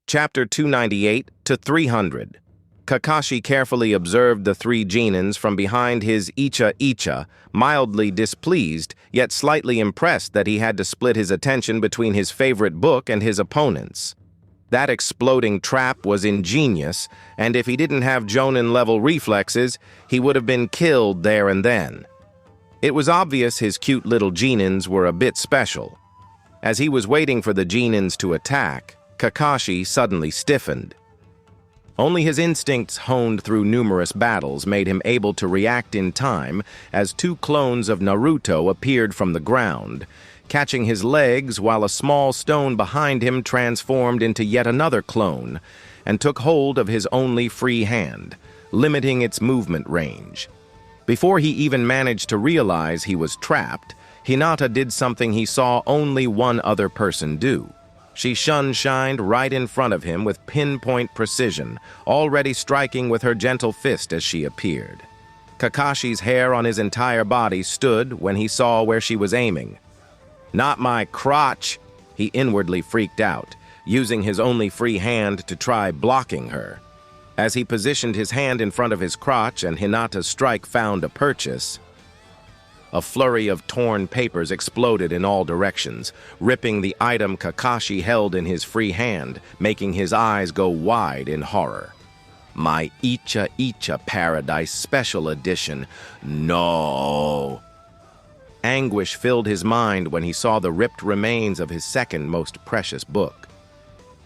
Chapter 298 to 300. Kakashi carefully observed the three genins from behind his icha, mildly displeased, yet slightly impressed that he had to split his attention between his favorite book and his opponents. That exploding trap was ingenious, and if he didn't have Jonin-level reflexes, he would have been killed there and then. It was obvious his cute little genins were a bit special. As he was waiting for the genins to attack, Kakashi suddenly stiffened. Only his instincts honed through numerous battles made him able to react in time as two clones of Naruto appeared from the ground, catching his legs while a small stone behind him transformed into yet another clone and took hold of his only free hand, limiting its movement range. Before he even managed to realize he was trapped, Hinata did something he saw only one other person do. She shined right in front of him with pinpoint precision, already striking with her gentle fist as she appeared. Kakashi's hair on his entire body stood when he saw where she was aiming. "Not my crotch!" He inwardly freaked out, using his only free hand to try blocking her. As he positioned his hand in front of his crotch and Hinata's strike found a purchase, a flurry of torn papers exploded in all directions, ripping the item Kakashi held in his free hand, making his eyes go wide in horror. My Icha Paradise Special Edition. No! Anguish filled his mind when he saw the ripped remains of his second most precious book.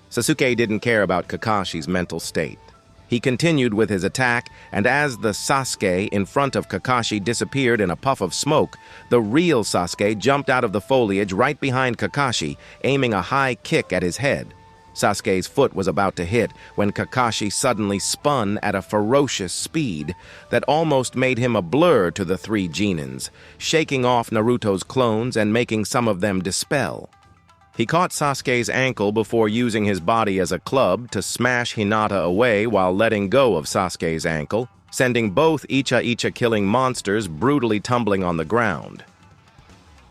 Sasuke didn't care about Kakashi's mental state. He continued with his attack, and as the Sasuke in front of Kakashi disappeared in a puff of smoke, the real Sasuke jumped out of the foliage right behind Kakashi, aiming a high kick at his head. Sasuke's foot was about to hit when Kakashi suddenly spun at a ferocious speed that almost made him a blur to the three genins, shaking off Naruto's clones and making some of them dispel. He caught Sasuke's ankle before using his body as a club to smash Hinata away while letting go of Sasuke's ankle, sending both Icha killing monsters brutally tumbling on the ground.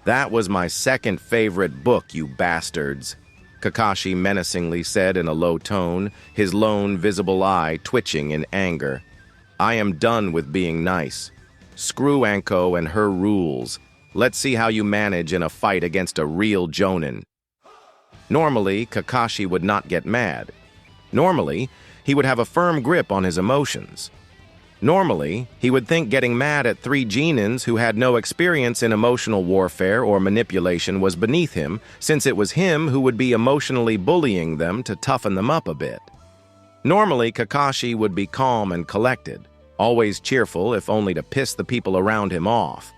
"That was my second favorite book, you bastards," Kakashi menacingly said in a low tone, his lone visible eye twitching in anger. "I am done with being nice. Screw Anko and her rules. Let's see how you manage in a fight against a real Jonin." Normally, Kakashi would not get mad. Normally, he would have a firm grip on his emotions. Normally, he would think getting mad at three genins who had no experience in emotional warfare or manipulation was beneath him, since it was him who would be emotionally bullying them to toughen them up a bit. Normally, Kakashi would be calm and collected, always cheerful if only to piss the people around him off.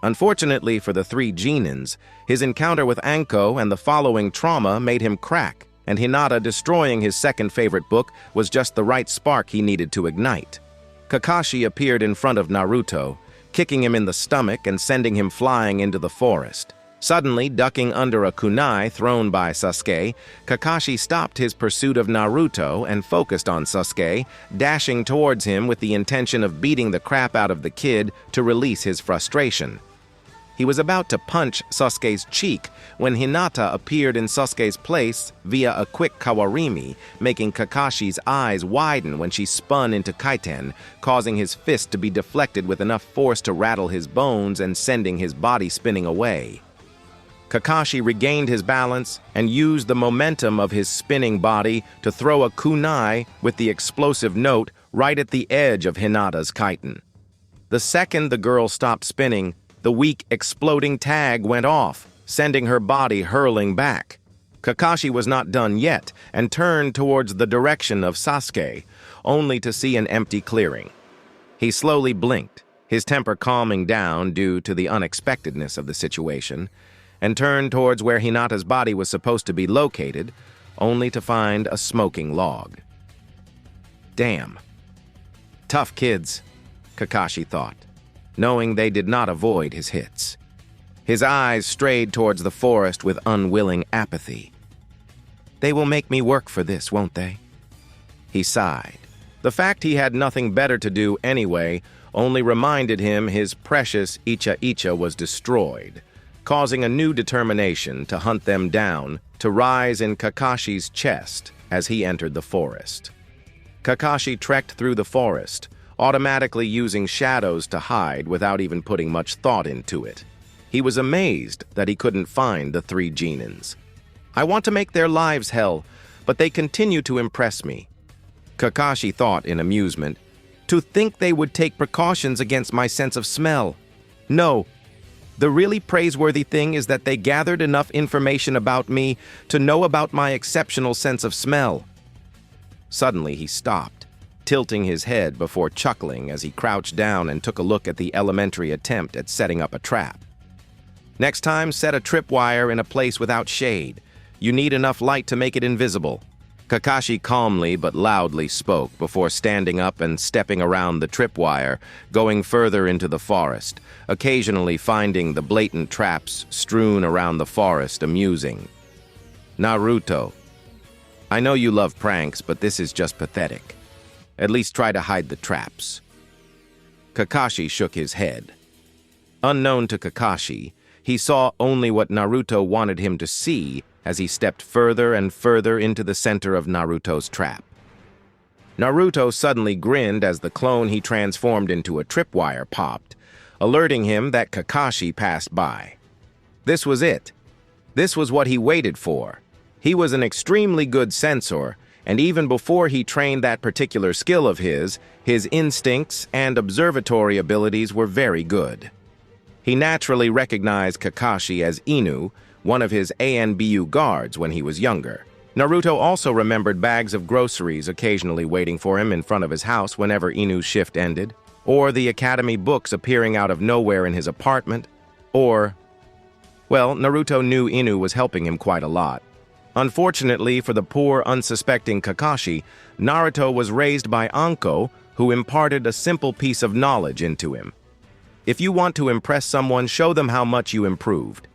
Unfortunately for the three genins, his encounter with Anko and the following trauma made him crack, and Hinata destroying his second favorite book was just the right spark he needed to ignite. Kakashi appeared in front of Naruto, kicking him in the stomach and sending him flying into the forest. Suddenly, ducking under a kunai thrown by Sasuke, Kakashi stopped his pursuit of Naruto and focused on Sasuke, dashing towards him with the intention of beating the crap out of the kid to release his frustration. He was about to punch Sasuke's cheek when Hinata appeared in Sasuke's place via a quick kawarimi, making Kakashi's eyes widen when she spun into kaiten, causing his fist to be deflected with enough force to rattle his bones and sending his body spinning away. Kakashi regained his balance and used the momentum of his spinning body to throw a kunai with the explosive note right at the edge of Hinata's kaiten. The second the girl stopped spinning, the weak, exploding tag went off, sending her body hurling back. Kakashi was not done yet and turned towards the direction of Sasuke, only to see an empty clearing. He slowly blinked, his temper calming down due to the unexpectedness of the situation, and turned towards where Hinata's body was supposed to be located, only to find a smoking log. Damn. Tough kids, Kakashi thought, knowing they did not avoid his hits. His eyes strayed towards the forest with unwilling apathy. They will make me work for this, won't they? He sighed. The fact he had nothing better to do anyway only reminded him his precious Icha was destroyed, causing a new determination to hunt them down to rise in Kakashi's chest as he entered the forest. Kakashi trekked through the forest, automatically using shadows to hide without even putting much thought into it. He was amazed that he couldn't find the three genins. I want to make their lives hell, but they continue to impress me. Kakashi thought in amusement, to think they would take precautions against my sense of smell. No. The really praiseworthy thing is that they gathered enough information about me to know about my exceptional sense of smell. Suddenly he stopped, tilting his head before chuckling as he crouched down and took a look at the elementary attempt at setting up a trap. Next time, set a tripwire in a place without shade. You need enough light to make it invisible. Kakashi calmly but loudly spoke before standing up and stepping around the tripwire, going further into the forest, occasionally finding the blatant traps strewn around the forest amusing. Naruto, I know you love pranks, but this is just pathetic. At least try to hide the traps. Kakashi shook his head. Unknown to Kakashi, he saw only what Naruto wanted him to see as he stepped further and further into the center of Naruto's trap. Naruto suddenly grinned as the clone he transformed into a tripwire popped, alerting him that Kakashi passed by. This was it. This was what he waited for. He was an extremely good sensor, and even before he trained that particular skill of his instincts and observatory abilities were very good. He naturally recognized Kakashi as Inu, one of his ANBU guards when he was younger. Naruto also remembered bags of groceries occasionally waiting for him in front of his house whenever Inu's shift ended, or the academy books appearing out of nowhere in his apartment, well, Naruto knew Inu was helping him quite a lot. Unfortunately for the poor, unsuspecting Kakashi, Naruto was raised by Anko, who imparted a simple piece of knowledge into him. If you want to impress someone, show them how much you improved.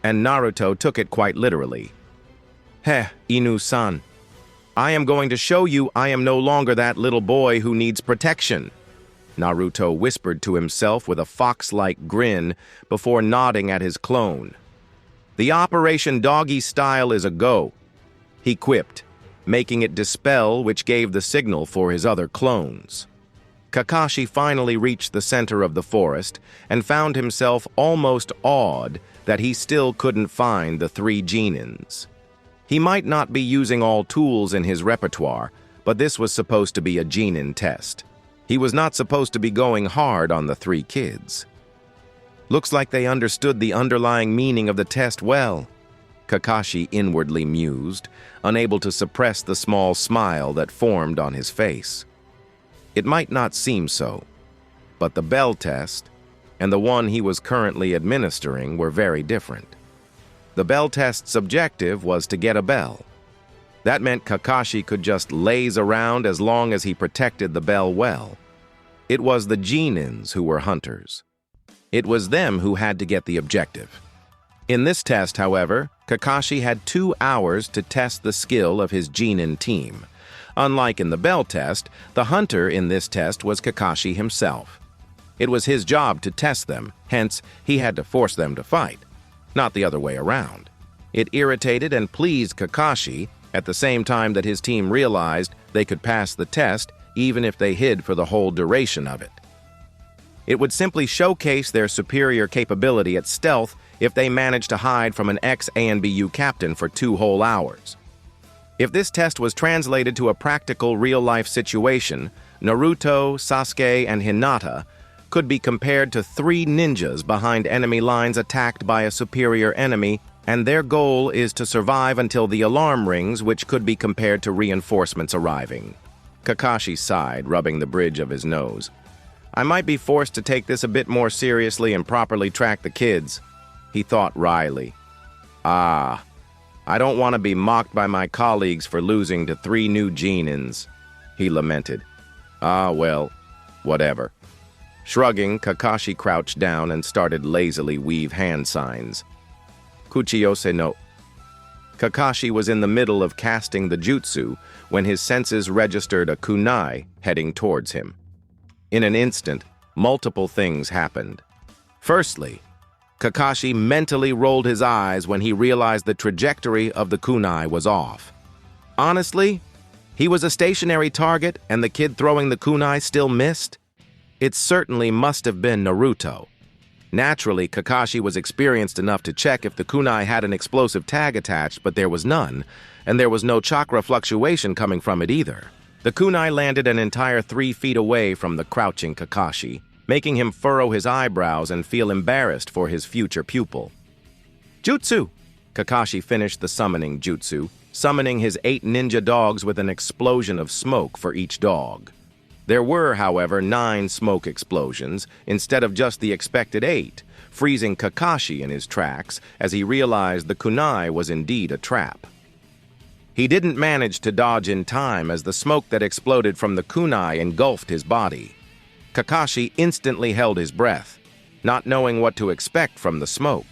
And Naruto took it quite literally. Heh, Inu-san. I am going to show you I am no longer that little boy who needs protection, Naruto whispered to himself with a fox-like grin before nodding at his clone. The Operation Doggy style is a go, he quipped, making it dispel, which gave the signal for his other clones. Kakashi finally reached the center of the forest and found himself almost awed that he still couldn't find the three genins. He might not be using all tools in his repertoire, but this was supposed to be a genin test. He was not supposed to be going hard on the three kids. Looks like they understood the underlying meaning of the test well, Kakashi inwardly mused, unable to suppress the small smile that formed on his face. It might not seem so, but the bell test and the one he was currently administering were very different. The bell test's objective was to get a bell. That meant Kakashi could just laze around as long as he protected the bell well. It was the genins who were hunters. It was them who had to get the objective. In this test, however, Kakashi had 2 hours to test the skill of his genin team. Unlike in the bell test, the hunter in this test was Kakashi himself. It was his job to test them, hence he had to force them to fight, not the other way around. It irritated and pleased Kakashi at the same time that his team realized they could pass the test even if they hid for the whole duration of it. It would simply showcase their superior capability at stealth if they managed to hide from an ex-ANBU captain for 2 whole hours. If this test was translated to a practical real-life situation, Naruto, Sasuke, and Hinata could be compared to 3 ninjas behind enemy lines attacked by a superior enemy, and their goal is to survive until the alarm rings, which could be compared to reinforcements arriving. Kakashi sighed, rubbing the bridge of his nose. I might be forced to take this a bit more seriously and properly track the kids, he thought wryly. I don't want to be mocked by my colleagues for losing to 3 new genins, he lamented. Well, whatever. Shrugging, Kakashi crouched down and started lazily weave hand signs. Kuchiyose no. Kakashi was in the middle of casting the jutsu when his senses registered a kunai heading towards him. In an instant, multiple things happened. Firstly, Kakashi mentally rolled his eyes when he realized the trajectory of the kunai was off. Honestly, he was a stationary target and the kid throwing the kunai still missed? It certainly must have been Naruto. Naturally, Kakashi was experienced enough to check if the kunai had an explosive tag attached, but there was none, and there was no chakra fluctuation coming from it either. The kunai landed an entire 3 feet away from the crouching Kakashi, making him furrow his eyebrows and feel embarrassed for his future pupil. Jutsu! Kakashi finished the summoning jutsu, summoning his 8 ninja dogs with an explosion of smoke for each dog. There were, however, 9 smoke explosions instead of just the expected 8, freezing Kakashi in his tracks as he realized the kunai was indeed a trap. He didn't manage to dodge in time as the smoke that exploded from the kunai engulfed his body. Kakashi instantly held his breath, not knowing what to expect from the smoke.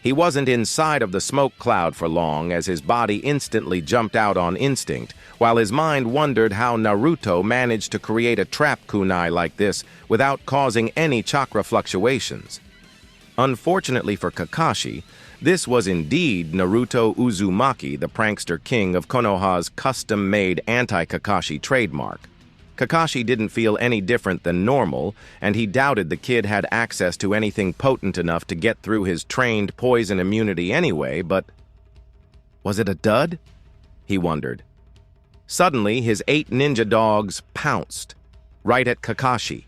He wasn't inside of the smoke cloud for long as his body instantly jumped out on instinct, while his mind wondered how Naruto managed to create a trap kunai like this without causing any chakra fluctuations. Unfortunately for Kakashi, this was indeed Naruto Uzumaki, the prankster king of Konoha's custom-made anti-Kakashi trademark. Kakashi didn't feel any different than normal, and he doubted the kid had access to anything potent enough to get through his trained poison immunity anyway, but was it a dud? He wondered. Suddenly, his 8 ninja dogs pounced, right at Kakashi.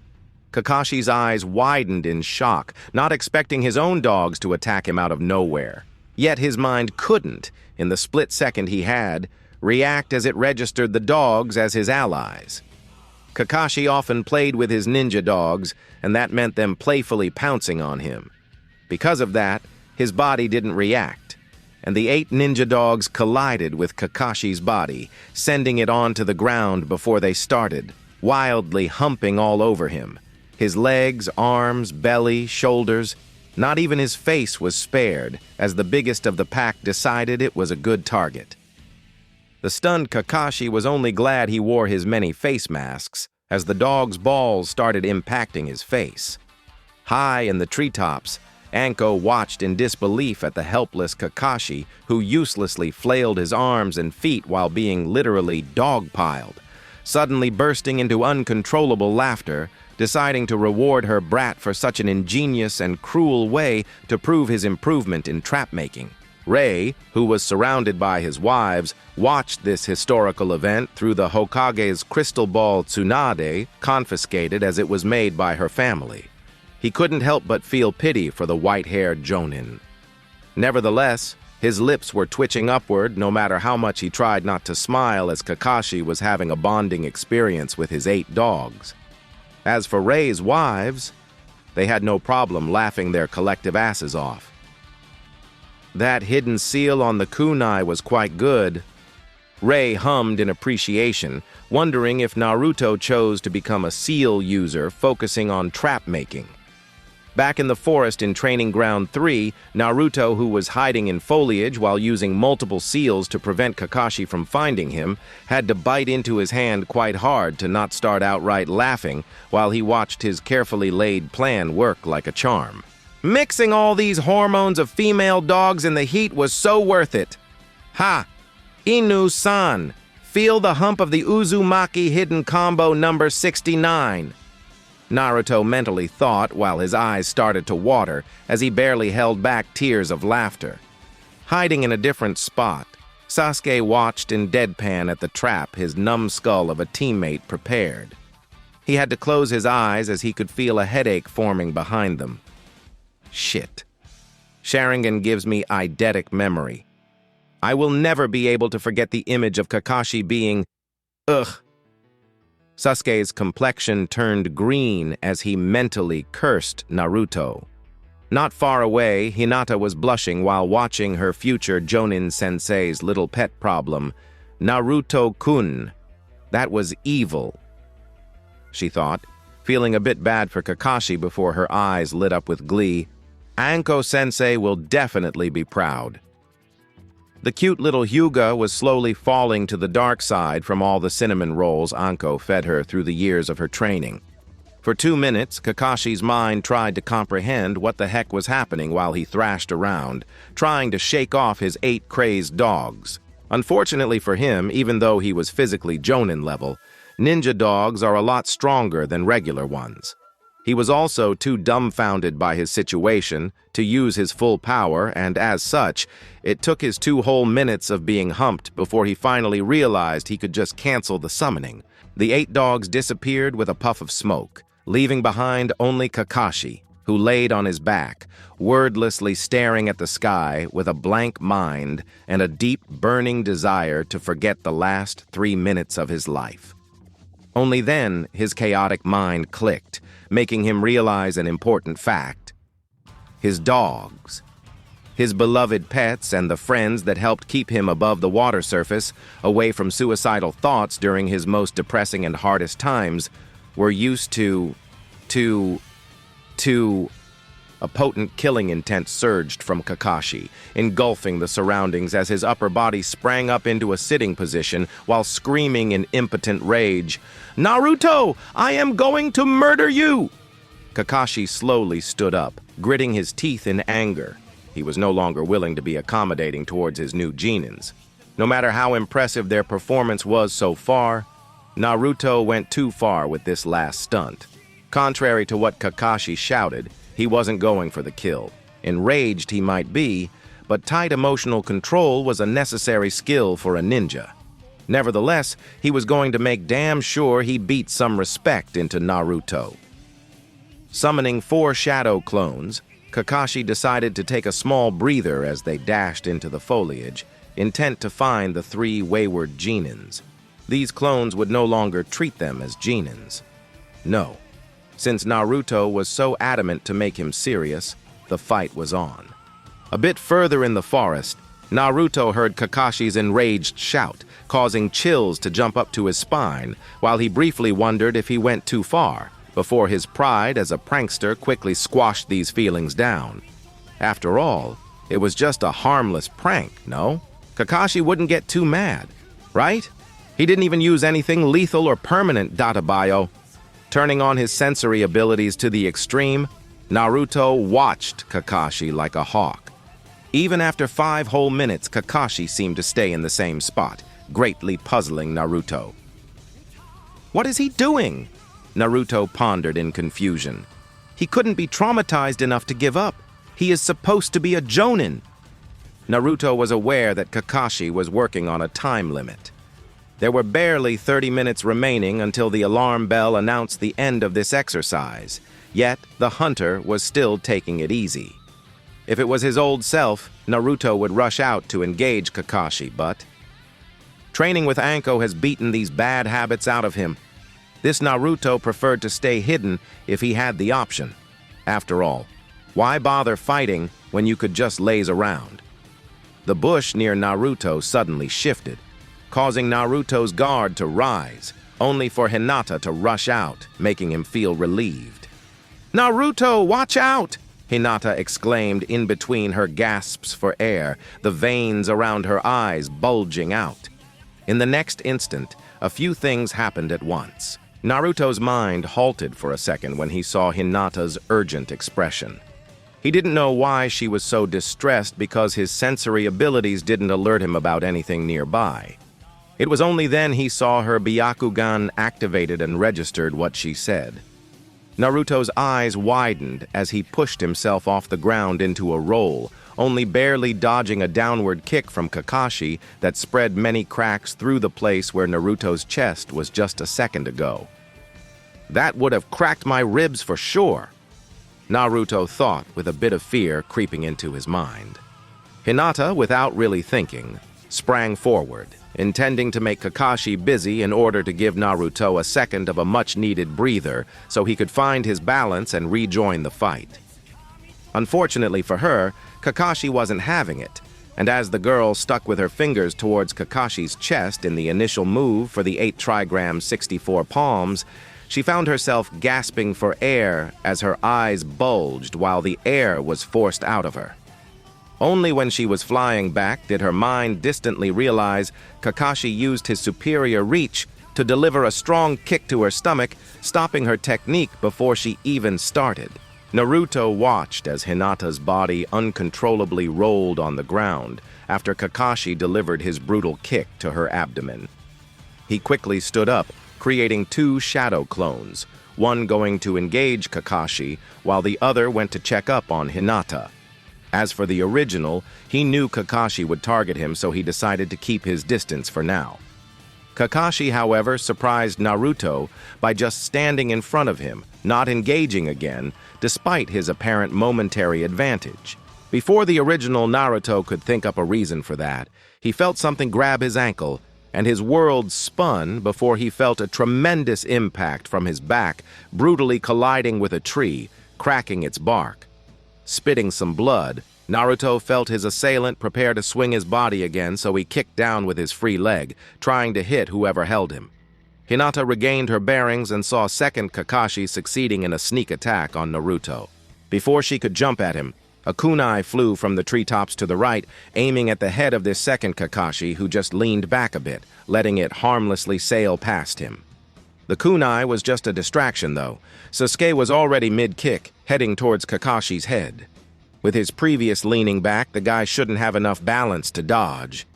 Kakashi's eyes widened in shock, not expecting his own dogs to attack him out of nowhere. Yet his mind couldn't, in the split second he had, react as it registered the dogs as his allies. Kakashi often played with his ninja dogs, and that meant them playfully pouncing on him. Because of that, his body didn't react, and the 8 ninja dogs collided with Kakashi's body, sending it onto the ground before they started, wildly humping all over him. His legs, arms, belly, shoulders, not even his face was spared, as the biggest of the pack decided it was a good target. The stunned Kakashi was only glad he wore his many face masks, as the dog's balls started impacting his face. High in the treetops, Anko watched in disbelief at the helpless Kakashi, who uselessly flailed his arms and feet while being literally dogpiled, suddenly bursting into uncontrollable laughter, deciding to reward her brat for such an ingenious and cruel way to prove his improvement in trap-making. Rei, who was surrounded by his wives, watched this historical event through the Hokage's crystal ball Tsunade, confiscated as it was made by her family. He couldn't help but feel pity for the white-haired Jonin. Nevertheless, his lips were twitching upward no matter how much he tried not to smile as Kakashi was having a bonding experience with his 8 dogs. As for Rei's wives, they had no problem laughing their collective asses off. That hidden seal on the kunai was quite good. Rei hummed in appreciation, wondering if Naruto chose to become a seal user focusing on trap making. Back in the forest in Training Ground 3, Naruto, who was hiding in foliage while using multiple seals to prevent Kakashi from finding him, had to bite into his hand quite hard to not start outright laughing while he watched his carefully laid plan work like a charm. Mixing all these hormones of female dogs in the heat was so worth it. Ha! Inu-san, feel the hump of the Uzumaki hidden combo number 69. Naruto mentally thought while his eyes started to water as he barely held back tears of laughter. Hiding in a different spot, Sasuke watched in deadpan at the trap his numbskull of a teammate prepared. He had to close his eyes as he could feel a headache forming behind them. Shit. Sharingan gives me eidetic memory. I will never be able to forget the image of Kakashi being... Ugh. Sasuke's complexion turned green as he mentally cursed Naruto. Not far away, Hinata was blushing while watching her future Jonin-sensei's little pet problem, Naruto-kun. That was evil, she thought, feeling a bit bad for Kakashi before her eyes lit up with glee. Anko-sensei will definitely be proud. The cute little Hyuga was slowly falling to the dark side from all the cinnamon rolls Anko fed her through the years of her training. For 2 minutes, Kakashi's mind tried to comprehend what the heck was happening while he thrashed around, trying to shake off his 8 crazed dogs. Unfortunately for him, even though he was physically Jonin level, ninja dogs are a lot stronger than regular ones. He was also too dumbfounded by his situation to use his full power, and as such, it took his 2 whole minutes of being humped before he finally realized he could just cancel the summoning. The 8 dogs disappeared with a puff of smoke, leaving behind only Kakashi, who laid on his back, wordlessly staring at the sky with a blank mind and a deep, burning desire to forget the last 3 minutes of his life. Only then his chaotic mind clicked, making him realize an important fact. His dogs, his beloved pets and the friends that helped keep him above the water surface, away from suicidal thoughts during his most depressing and hardest times, were used to... A potent killing intent surged from Kakashi, engulfing the surroundings as his upper body sprang up into a sitting position while screaming in impotent rage, "Naruto, I am going to murder you!" Kakashi slowly stood up, gritting his teeth in anger. He was no longer willing to be accommodating towards his new genins. No matter how impressive their performance was so far, Naruto went too far with this last stunt. Contrary to what Kakashi shouted, he wasn't going for the kill. Enraged he might be, but tight emotional control was a necessary skill for a ninja. Nevertheless, he was going to make damn sure he beat some respect into Naruto. Summoning 4 shadow clones, Kakashi decided to take a small breather as they dashed into the foliage, intent to find the 3 wayward genins. These clones would no longer treat them as genins. No. Since Naruto was so adamant to make him serious, the fight was on. A bit further in the forest, Naruto heard Kakashi's enraged shout, causing chills to jump up to his spine, while he briefly wondered if he went too far, before his pride as a prankster quickly squashed these feelings down. After all, it was just a harmless prank, no? Kakashi wouldn't get too mad, right? He didn't even use anything lethal or permanent, Databayo. Turning on his sensory abilities to the extreme, Naruto watched Kakashi like a hawk. Even after 5 whole minutes, Kakashi seemed to stay in the same spot, greatly puzzling Naruto. What is he doing? Naruto pondered in confusion. He couldn't be traumatized enough to give up. He is supposed to be a Jonin. Naruto was aware that Kakashi was working on a time limit. There were barely 30 minutes remaining until the alarm bell announced the end of this exercise, yet the hunter was still taking it easy. If it was his old self, Naruto would rush out to engage Kakashi, but training with Anko has beaten these bad habits out of him. This Naruto preferred to stay hidden if he had the option. After all, why bother fighting when you could just laze around? The bush near Naruto suddenly shifted, causing Naruto's guard to rise, only for Hinata to rush out, making him feel relieved. "Naruto, watch out!" Hinata exclaimed in between her gasps for air, the veins around her eyes bulging out. In the next instant, a few things happened at once. Naruto's mind halted for a second when he saw Hinata's urgent expression. He didn't know why she was so distressed because his sensory abilities didn't alert him about anything nearby. It was only then he saw her Byakugan activated and registered what she said. Naruto's eyes widened as he pushed himself off the ground into a roll, only barely dodging a downward kick from Kakashi that spread many cracks through the place where Naruto's chest was just a second ago. That would have cracked my ribs for sure, Naruto thought with a bit of fear creeping into his mind. Hinata, without really thinking, sprang forward, intending to make Kakashi busy in order to give Naruto a second of a much-needed breather so he could find his balance and rejoin the fight. Unfortunately for her, Kakashi wasn't having it, and as the girl stuck with her fingers towards Kakashi's chest in the initial move for the 8 trigram 64 palms, she found herself gasping for air as her eyes bulged while the air was forced out of her. Only when she was flying back did her mind distantly realize Kakashi used his superior reach to deliver a strong kick to her stomach, stopping her technique before she even started. Naruto watched as Hinata's body uncontrollably rolled on the ground after Kakashi delivered his brutal kick to her abdomen. He quickly stood up, creating two shadow clones, one going to engage Kakashi while the other went to check up on Hinata. As for the original, he knew Kakashi would target him, so he decided to keep his distance for now. Kakashi, however, surprised Naruto by just standing in front of him, not engaging again, despite his apparent momentary advantage. Before the original Naruto could think up a reason for that, he felt something grab his ankle, and his world spun before he felt a tremendous impact from his back, brutally colliding with a tree, cracking its bark. Spitting some blood, Naruto felt his assailant prepare to swing his body again, so he kicked down with his free leg, trying to hit whoever held him. Hinata regained her bearings and saw second Kakashi succeeding in a sneak attack on Naruto. Before she could jump at him, a kunai flew from the treetops to the right, aiming at the head of this second Kakashi, who just leaned back a bit, letting it harmlessly sail past him. The kunai was just a distraction, though. Sasuke was already mid-kick, heading towards Kakashi's head. With his previous leaning back, the guy shouldn't have enough balance to dodge.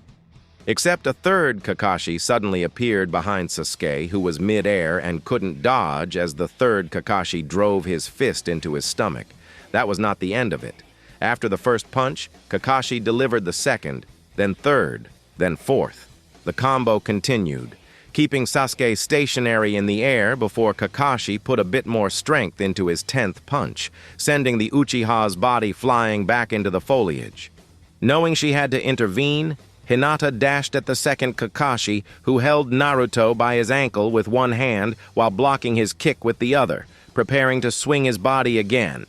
Except a third Kakashi suddenly appeared behind Sasuke, who was mid-air and couldn't dodge as the third Kakashi drove his fist into his stomach. That was not the end of it. After the first punch, Kakashi delivered the second, then third, then fourth. The combo continued, keeping Sasuke stationary in the air before Kakashi put a bit more strength into his 10th punch, sending the Uchiha's body flying back into the foliage. Knowing she had to intervene, Hinata dashed at the second Kakashi, who held Naruto by his ankle with one hand while blocking his kick with the other, preparing to swing his body again.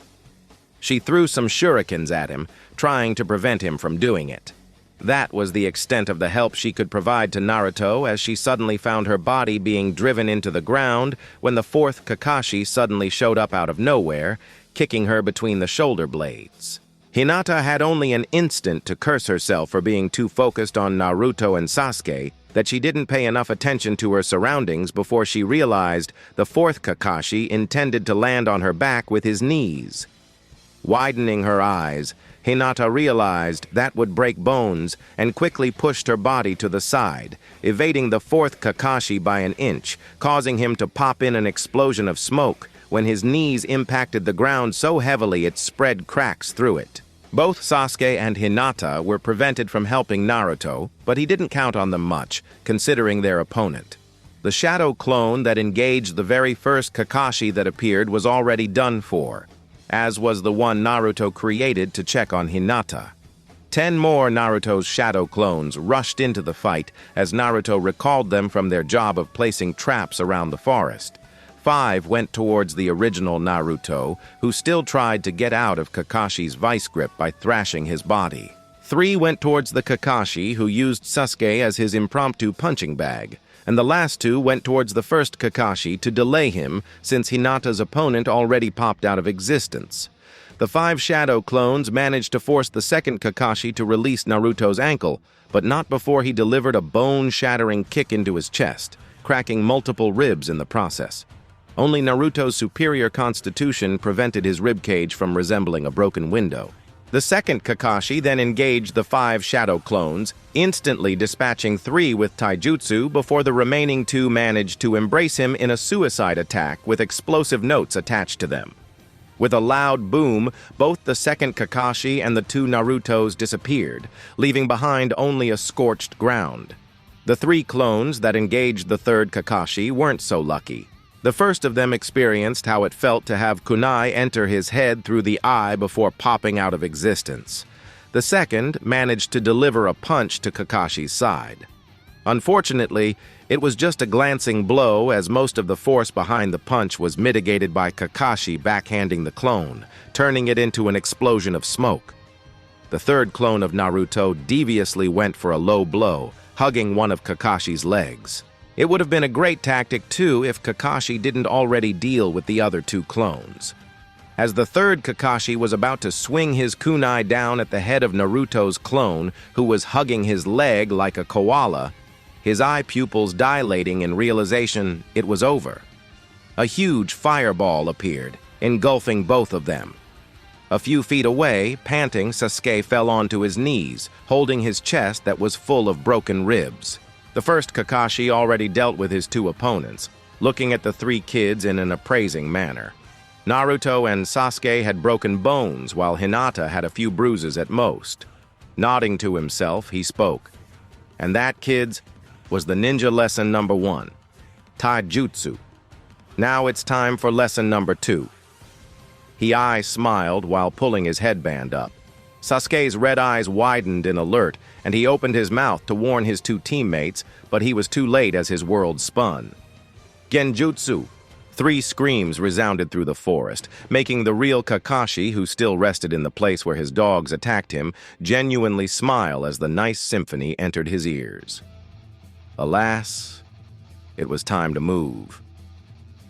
She threw some shurikens at him, trying to prevent him from doing it. That was the extent of the help she could provide to Naruto, as she suddenly found her body being driven into the ground when the fourth Kakashi suddenly showed up out of nowhere, kicking her between the shoulder blades. Hinata had only an instant to curse herself for being too focused on Naruto and Sasuke that she didn't pay enough attention to her surroundings before she realized the fourth Kakashi intended to land on her back with his knees. Widening her eyes, Hinata realized that would break bones and quickly pushed her body to the side, evading the fourth Kakashi by an inch, causing him to pop in an explosion of smoke when his knees impacted the ground so heavily it spread cracks through it. Both Sasuke and Hinata were prevented from helping Naruto, but he didn't count on them much, considering their opponent. The shadow clone that engaged the very first Kakashi that appeared was already done for, as was the one Naruto created to check on Hinata. 10 more Naruto's shadow clones rushed into the fight as Naruto recalled them from their job of placing traps around the forest. 5 went towards the original Naruto, who still tried to get out of Kakashi's vice grip by thrashing his body. 3 went towards the Kakashi, who used Sasuke as his impromptu punching bag, and the last 2 went towards the first Kakashi to delay him since Hinata's opponent already popped out of existence. The 5 shadow clones managed to force the second Kakashi to release Naruto's ankle, but not before he delivered a bone-shattering kick into his chest, cracking multiple ribs in the process. Only Naruto's superior constitution prevented his ribcage from resembling a broken window. The second Kakashi then engaged the 5 shadow clones, instantly dispatching 3 with taijutsu before the remaining 2 managed to embrace him in a suicide attack with explosive notes attached to them. With a loud boom, both the second Kakashi and the 2 Narutos disappeared, leaving behind only a scorched ground. The 3 clones that engaged the third Kakashi weren't so lucky. The first of them experienced how it felt to have kunai enter his head through the eye before popping out of existence. The second managed to deliver a punch to Kakashi's side. Unfortunately, it was just a glancing blow, as most of the force behind the punch was mitigated by Kakashi backhanding the clone, turning it into an explosion of smoke. The third clone of Naruto deviously went for a low blow, hugging one of Kakashi's legs. It would have been a great tactic, too, if Kakashi didn't already deal with the other 2 clones. As the third Kakashi was about to swing his kunai down at the head of Naruto's clone, who was hugging his leg like a koala, his eye pupils dilating in realization it was over. A huge fireball appeared, engulfing both of them. A few feet away, panting, Sasuke fell onto his knees, holding his chest that was full of broken ribs. The first Kakashi already dealt with his two opponents, looking at the three kids in an appraising manner. Naruto and Sasuke had broken bones, while Hinata had a few bruises at most. Nodding to himself, he spoke. And that, kids, was the ninja lesson number 1, taijutsu. Now it's time for lesson number 2. Hiei smiled while pulling his headband up. Sasuke's red eyes widened in alert, and he opened his mouth to warn his two teammates, but he was too late as his world spun. Genjutsu. 3 screams resounded through the forest, making the real Kakashi, who still rested in the place where his dogs attacked him, genuinely smile as the nice symphony entered his ears. Alas, it was time to move.